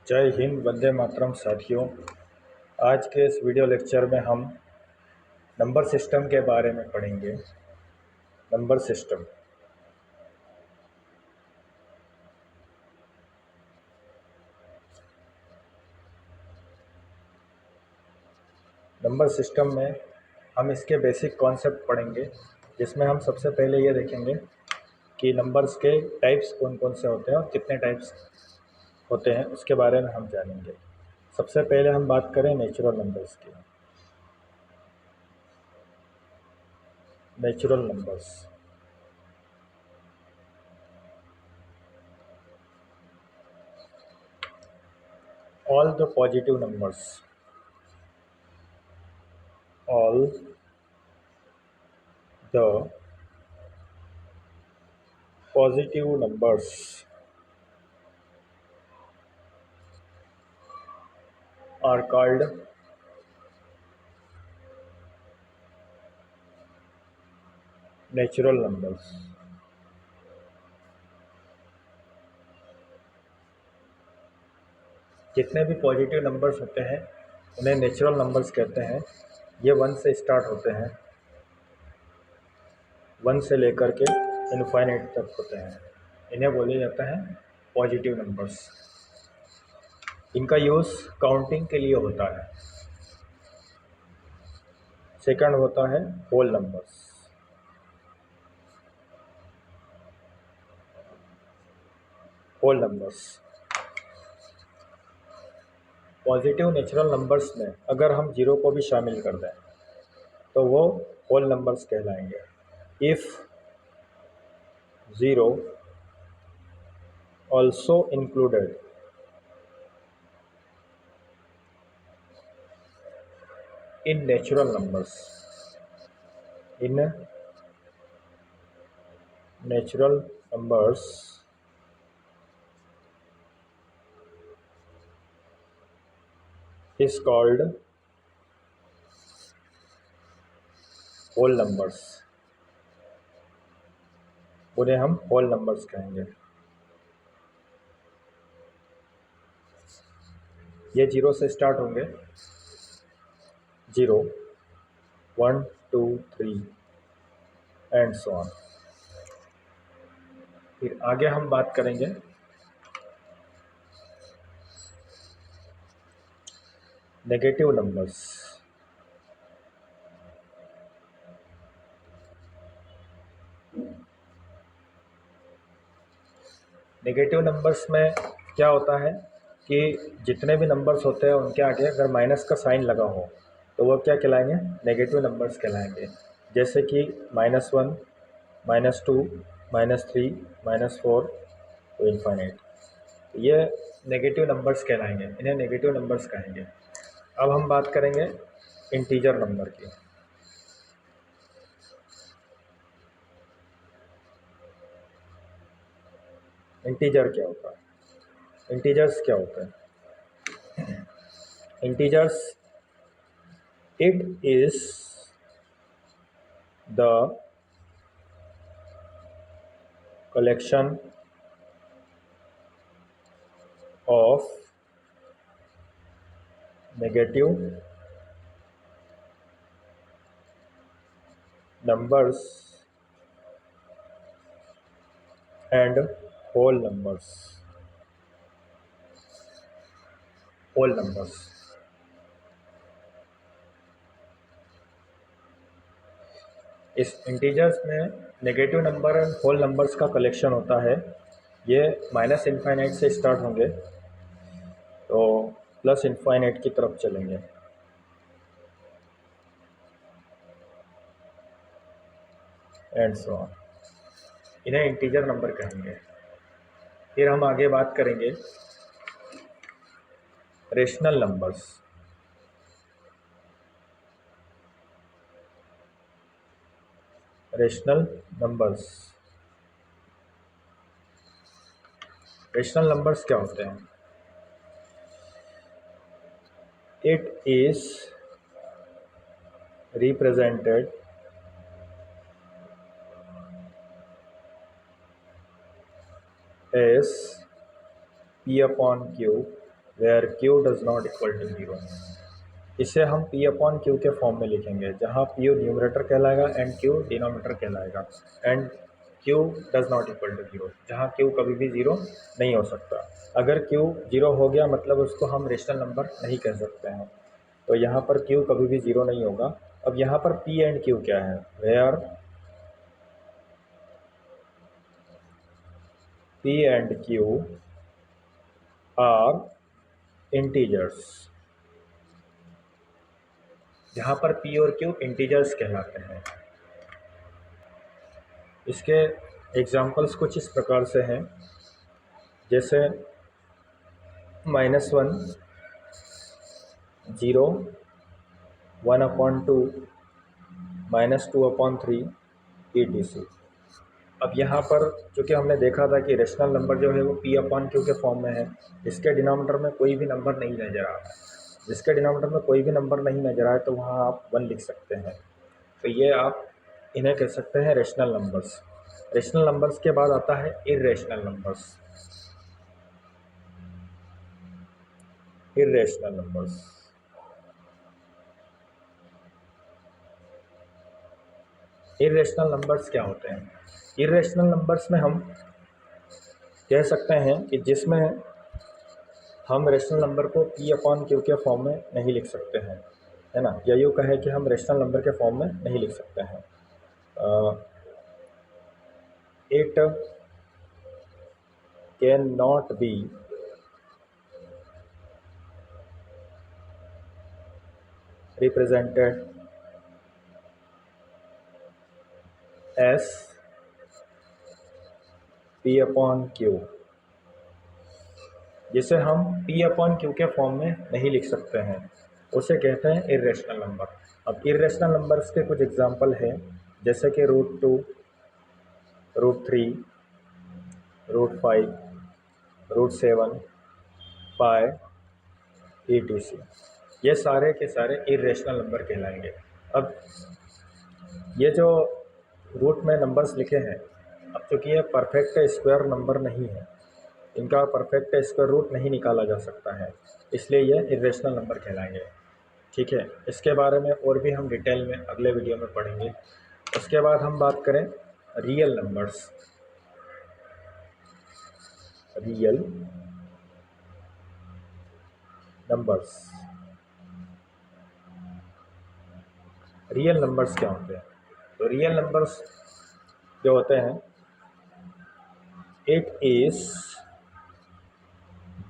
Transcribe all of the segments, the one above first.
जय हिंद, वंदे मातरम साथियों। आज के इस वीडियो लेक्चर में हम नंबर सिस्टम के बारे में पढ़ेंगे। नंबर सिस्टम नंबर सिस्टम में हम इसके बेसिक कॉन्सेप्ट पढ़ेंगे, जिसमें हम सबसे पहले ये देखेंगे कि नंबर्स के टाइप्स कौन कौन से होते हैं और कितने टाइप्स होते हैं, उसके बारे में हम जानेंगे। सबसे पहले हम बात करें नेचुरल नंबर्स की। Natural numbers all the positive numbers, all the positive numbers are called natural numbers. जितने भी पॉजिटिव नंबर्स होते हैं उन्हें नेचुरल नंबर्स कहते हैं। ये 1 से स्टार्ट होते हैं, 1 से लेकर के इनफाइनाइट तक होते हैं। इन्हें बोले जाता है पॉजिटिव नंबर्स। इनका यूज़ काउंटिंग के लिए होता है। सेकंड होता है whole numbers. Whole numbers positive natural numbers में अगर हम जीरो को भी शामिल कर दें तो वो होल नंबर्स कहलाएंगे। If zero also included in natural numbers, in natural numbers is called whole numbers। उन्हें हम whole numbers कहेंगे। ये जीरो से स्टार्ट होंगे, 0 1 2 3 एंड सो ऑन। फिर आगे हम बात करेंगे नेगेटिव नंबर्स। नेगेटिव नंबर्स में क्या होता है कि जितने भी नंबर्स होते हैं उनके आगे अगर माइनस का साइन लगा हो तो वो क्या कहलाएंगे? नेगेटिव नंबर्स कहलाएंगे। जैसे कि -1 -2 -3 -4 तो इनफाइनाइट, ये नेगेटिव नंबर्स कहलाएंगे। इन्हें नेगेटिव नंबर्स कहेंगे। अब हम बात करेंगे इंटीजर नंबर की। इंटीजर क्या होता है? इंटीजर्स क्या होता है? Integers, it is the collection of negative numbers and whole numbers। whole numbers इस इंटीजर्स में negative number and whole numbers का कलेक्शन होता है। ये माइनस इनफाइनाइट से स्टार्ट होंगे तो प्लस इनफाइनाइट की तरफ चलेंगे। And so on. इन्हें इंटीजर नंबर कहेंगे। फिर हम आगे बात करेंगे rational numbers. Rational numbers rational numbers क्या होते हैं? It is represented as P upon Q where Q does not equal to 0। इसे हम पी अपॉन क्यू के फॉर्म में लिखेंगे, जहाँ पी न्यूमरेटर कहलाएगा एंड क्यू डिनोमिनेटर कहलाएगा, and Q does not equal to 0, जहाँ क्यू कभी भी 0 नहीं हो सकता। अगर क्यू 0 हो गया मतलब उसको हम रेशनल नंबर नहीं कह सकते हैं, तो यहाँ पर क्यू कभी भी 0 नहीं होगा। अब यहाँ पर पी एंड क्यू क्या है, where P and Q are integers, जहाँ पर पी और क्यू इंटीजर्स कहलाते हैं। इसके एग्जाम्पल्स कुछ इस प्रकार से हैं, जैसे -1, 0, 1/2, -2/3 etc। अब यहाँ पर चूँकि हमने देखा था कि रेशनल नंबर जो है वो पी अपॉन क्यू के फॉर्म में है, इसके डिनोमिनेटर में कोई भी नंबर नहीं नज़र आ रहा है। जिसके डिनोमिनेटर में कोई भी नंबर नहीं नज़र आए तो वहाँ आप 1 लिख सकते हैं। तो ये आप इन्हें कह सकते हैं रेशनल नंबर्स। रेशनल नंबर्स के बाद आता है irrational numbers. Irrational numbers, irrational numbers क्या होते हैं? इर्रेशनल नंबर्स में हम कह सकते हैं कि जिसमें हम रेशनल नंबर को पी अपॉन क्यू के फॉर्म में नहीं लिख सकते हैं, है ना, या यूँ कहें कि हम रेशनल नंबर के फॉर्म में नहीं लिख सकते हैं। It can not be represented as P upon Q, जिसे हम P अपॉन Q के फॉर्म में नहीं लिख सकते हैं, उसे कहते हैं इर्रेशनल नंबर। अब इर्रेशनल नंबर्स के कुछ एग्जांपल हैं, जैसे कि √2, √3, √5, √7, पाई etc। ये सारे के सारे इर्रेशनल नंबर कहलाएंगे। अब ये जो रूट में नंबर्स लिखे हैं, अब चूँकि ये परफेक्ट स्क्वायर नंबर नहीं है, इनका परफेक्ट स्क्वायर रूट नहीं निकाला जा सकता है, इसलिए ये इर्रेशनल नंबर कहलाएंगे। ठीक है, इसके बारे में और भी हम डिटेल में अगले वीडियो में पढ़ेंगे। उसके बाद हम बात करें real numbers. Real numbers, real numbers क्या होते हैं? तो रियल नंबर्स जो होते हैं, it is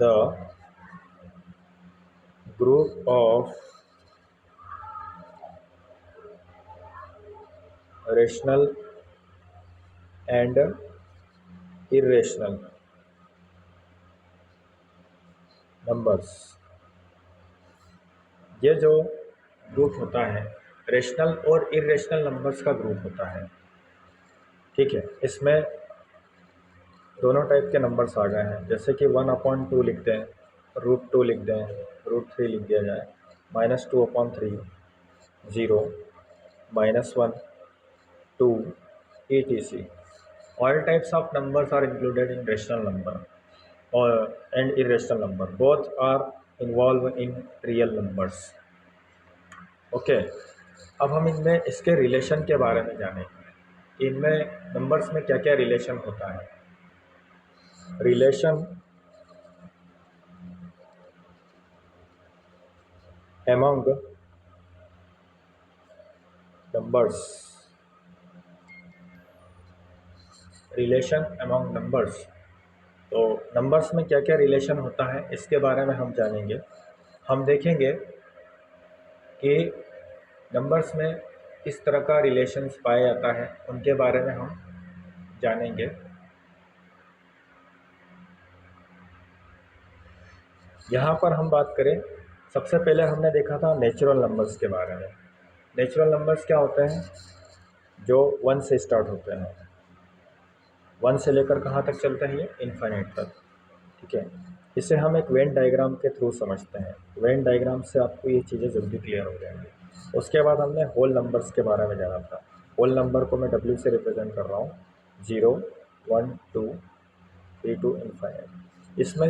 the group of rational and irrational numbers. ये जो ग्रुप होता है रेशनल और इर्रेशनल नंबर्स का ग्रुप होता है। ठीक है, इसमें दोनों टाइप के नंबर्स आ गए हैं, जैसे कि 1/2 लिख दें, √2 लिख दें, √3 लिख दिया जाए, -2/3, 0, -1, 2 etc। All types of numbers are included in rational number or and irrational number. Both are involved in real numbers. Okay, अब हम इनमें इसके रिलेशन के बारे में जानेंगे कि इनमें नंबर्स में क्या क्या रिलेशन होता है। Relation among numbers, relation among numbers. तो नंबर्स में क्या क्या रिलेशन होता है इसके बारे में हम जानेंगे। हम देखेंगे कि नंबर्स में किस तरह का रिलेशंस पाया जाता है, उनके बारे में हम जानेंगे। यहाँ पर हम बात करें, सबसे पहले हमने देखा था नेचुरल नंबर्स के बारे में। नेचुरल नंबर्स क्या होते हैं? जो 1 से स्टार्ट होते हैं, 1 से लेकर कहाँ तक चलते हैं? ये इन्फाइनाइट तक। ठीक है, इसे हम एक वेन डायग्राम के थ्रू समझते हैं। वेन डायग्राम से आपको ये चीज़ें जल्दी क्लियर हो जाएंगी। उसके बाद हमने होल नंबर्स के बारे में जाना था। होल नंबर को मैं W से रिप्रेजेंट कर रहा हूँ, 0, 1, 2, 3 टू इन्फाइनाइट। इसमें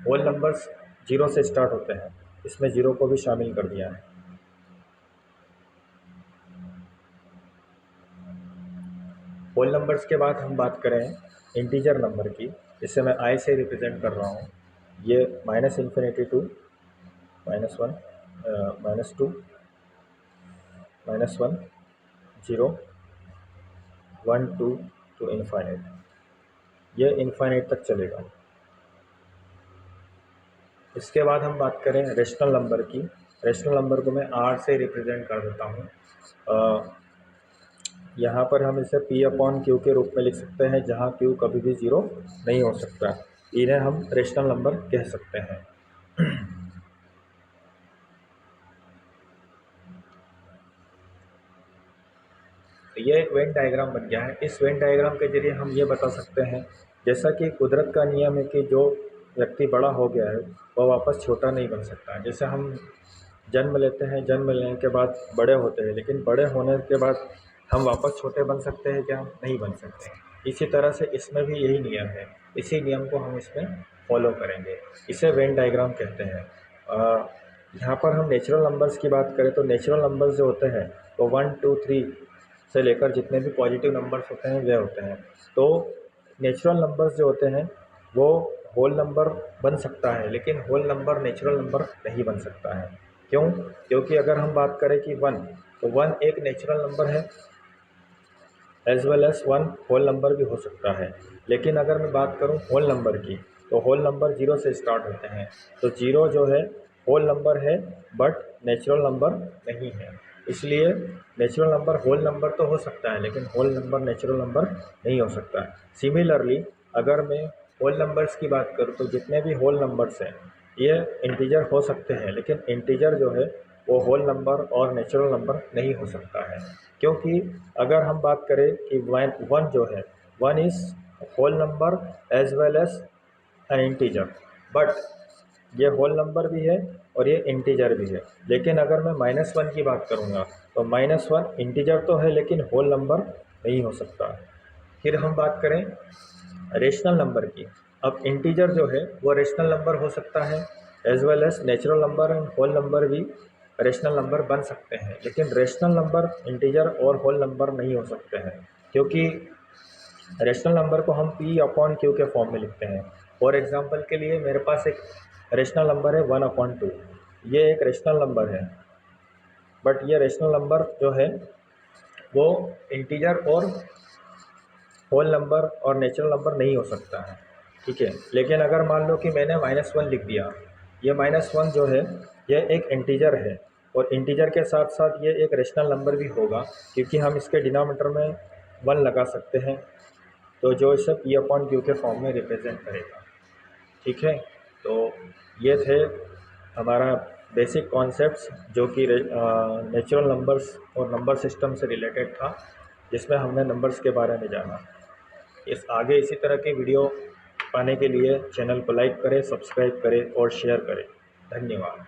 होल नंबर्स जीरो से स्टार्ट होते हैं, इसमें जीरो को भी शामिल कर दिया है। होल नंबर्स के बाद हम बात करें इंटीजर नंबर की, जिसे मैं आई से रिप्रेजेंट कर रहा हूँ। ये -∞ टू -1, -2, -1, 0, 1, 2 टू इनफाइनाइट। ये इनफाइनाइट तक चलेगा। इसके बाद हम बात करें रेशनल नंबर की। रेशनल नंबर को मैं R से रिप्रेजेंट कर देता हूँ। यहाँ पर हम इसे P/Q के रूप में लिख सकते हैं, जहाँ Q कभी भी ज़ीरो नहीं हो सकता। इन्हें हम रेशनल नंबर कह सकते हैं। तो ये एक वेन डायग्राम बन गया है। इस वेन डायग्राम के जरिए हम ये बता सकते हैं, जैसा कि कुदरत का नियम है कि जो व्यक्ति बड़ा हो गया है वह वापस छोटा नहीं बन सकता। जैसे हम जन्म लेते हैं, जन्म लेने के बाद बड़े होते हैं, लेकिन बड़े होने के बाद हम वापस छोटे बन सकते हैं क्या? नहीं बन सकते। इसी तरह से इसमें भी यही नियम है, इसी नियम को हम इसमें फॉलो करेंगे। इसे वेन डायग्राम कहते हैं। यहाँ पर हम नेचुरल नंबर्स की बात करें तो नेचुरल नंबर्स जो होते हैं वो 1, 2, 3 से लेकर जितने भी पॉजिटिव नंबर्स होते हैं वे होते हैं। तो नेचुरल नंबर्स जो होते हैं वो होल नंबर बन सकता है, लेकिन होल नंबर नेचुरल नंबर नहीं बन सकता है। क्यों? क्योंकि अगर हम बात करें कि 1, तो 1 एक नेचुरल नंबर है, as well as 1 whole number भी हो सकता है। लेकिन अगर मैं बात करूं होल नंबर की, तो होल नंबर 0 से स्टार्ट होते हैं। तो 0 जो है होल नंबर है, बट नेचुरल नंबर नहीं है। इसलिए नेचुरल नंबर होल नंबर तो हो सकता है, लेकिन होल नंबर नेचुरल नंबर नहीं हो सकता। सिमिलरली अगर मैं होल नंबर्स की बात करूँ तो जितने भी होल नंबर्स हैं ये इंटीजर हो सकते हैं, लेकिन इंटीजर जो है वो होल नंबर और नेचुरल नंबर नहीं हो सकता है। क्योंकि अगर हम बात करें कि वन जो है, 1 is whole number as well as an integer, but ये होल नंबर भी है और ये इंटीजर भी है। लेकिन अगर मैं -1 की बात करूँगा तो -1 इंटीजर तो है लेकिन होल नंबर नहीं हो सकता। फिर हम बात करें रेशनल नंबर की। अब इंटीजर जो है वो रेशनल नंबर हो सकता है, as well as natural number and whole number भी रेशनल नंबर बन सकते हैं। लेकिन रेशनल नंबर इंटीजर और होल नंबर नहीं हो सकते हैं, क्योंकि रेशनल नंबर को हम P/Q के फॉर्म में लिखते हैं। फॉर एग्जांपल के लिए मेरे पास एक रेशनल नंबर है 1/2। ये एक रेशनल नंबर है, बट ये रेशनल नंबर जो है वो इंटीजर और होल नंबर और नेचुरल नंबर नहीं हो सकता है, ठीक है। लेकिन अगर मान लो कि मैंने -1 लिख दिया, ये -1 जो है ये एक इंटीजर है, और इंटीजर के साथ साथ ये एक रेशनल नंबर भी होगा, क्योंकि हम इसके डिनोमिनेटर में 1 लगा सकते हैं, तो जो इसे P/Q के फॉर्म में रिप्रेजेंट करेगा, ठीक है। तो ये थे हमारा बेसिक कॉन्सेप्ट्स जो कि नेचुरल नंबर्स और नंबर सिस्टम से रिलेटेड था, जिसमें हमने नंबर्स के बारे में जाना। आगे इसी तरह के वीडियो पाने के लिए चैनल को लाइक करें, सब्सक्राइब करें और शेयर करें। धन्यवाद।